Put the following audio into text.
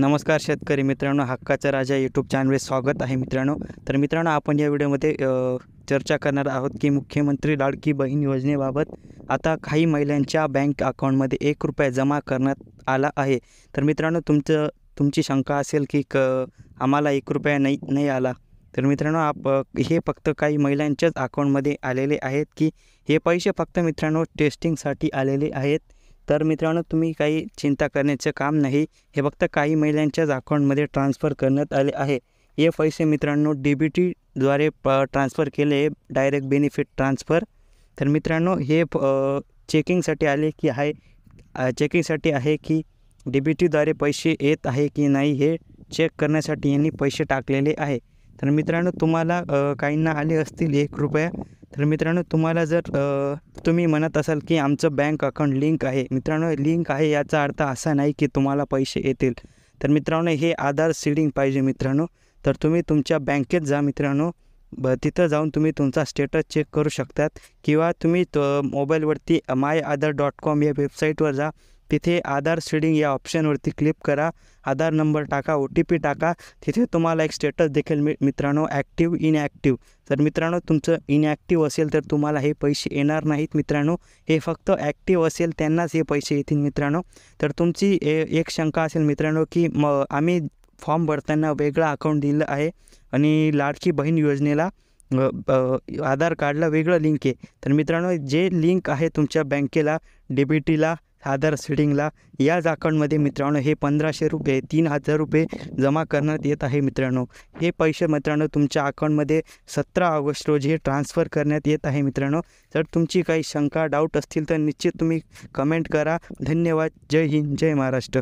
नमस्कार शेतकरी मित्रांनो, हक्काचा राजा यूट्यूब चॅनलवर स्वागत आहे मित्रांनो. तर मित्रांनो, आपण या व्हिडिओमध्ये चर्चा करणार आहोत की मुख्यमंत्री लाडकी बहीण योजनेबाबत आता काही महिलांच्या बँक अकाउंटमध्ये ₹1 जमा करण्यात आला आहे. तर मित्रांनो, तुमची शंका असेल की आम्हाला ₹1 नाही आला. तर मित्रांनो, हे फक्त काही महिलांच्याच अकाउंटमध्ये आलेले आहेत की हे पैसे फक्त मित्रांनो टेस्टिंगसाठी आलेले आहेत. तर मित्रांनो, तुम्ही काही चिंता करण्याचं काम नाही. हे फक्त काही महिलांच्याच अकाउंटमध्ये ट्रान्सफर करण्यात आले आहे. हे पैसे मित्रांनो DBTद्वारे ट्रान्सफर केले, डायरेक्ट बेनिफिट ट्रान्सफर. तर मित्रांनो, हे चेकिंगसाठी आहे की DBTद्वारे पैसे येत आहे की नाही हे चेक करण्यासाठी यांनी पैसे टाकलेले आहे. तर मित्रांनो, तुम्हाला काहींना आले असतील ₹1. तर मित्रांनो, तुम्हाला जर तुम्ही म्हणत असाल की आमचं बँक अकाउंट लिंक आहे. मित्रांनो, लिंक आहे याचा अर्थ असा नाही की तुम्हाला पैसे येतील. तर मित्रांनो, हे आधार सीडिंग पाहिजे मित्रांनो. तर तुम्ही तुमच्या बँकेत जा मित्रांनो. तिथं जाऊन तुम्ही तुमचा स्टेटस चेक करू शकतात किंवा तुम्ही मोबाईलवरती myaadhar.com या वेबसाईटवर जा. तिथे आधार सीडिंग या ऑप्शनवरती क्लिक करा. आधार नंबर टाका, OTP टाका. तिथे तुम्हाला एक स्टेटस देखील मित्रांनो, ॲक्टिव्ह, इनॲक्टिव्ह. तर मित्रांनो, तुमचं इनॲक्टिव्ह असेल तर तुम्हाला हे पैसे येणार नाहीत मित्रांनो. हे फक्त ॲक्टिव्ह असेल त्यांनाच हे पैसे येतील मित्रांनो. तर तुमची एक शंका असेल मित्रांनो की आम्ही फॉर्म भरताना वेगळं अकाउंट दिलं आहे आणि लाडकी बहीण योजनेला आधार कार्डला वेगळं लिंक आहे. तर मित्रांनो, जे लिंक आहे तुमच्या बँकेला, DBTला, आधार सीडिंगला, याच अकाउंटमध्ये मित्रांनो हे ₹1500 ₹3000 जमा करण्यात येत आहे मित्रांनो. हे पैसे मित्रांनो तुमच्या अकाउंटमध्ये 17 ऑगस्ट रोजी हे ट्रान्सफर करण्यात येत आहे मित्रांनो. जर तुमची काही शंका, डाऊट असतील तर निश्चित तुम्ही कमेंट करा. धन्यवाद. जय हिंद, जय महाराष्ट्र.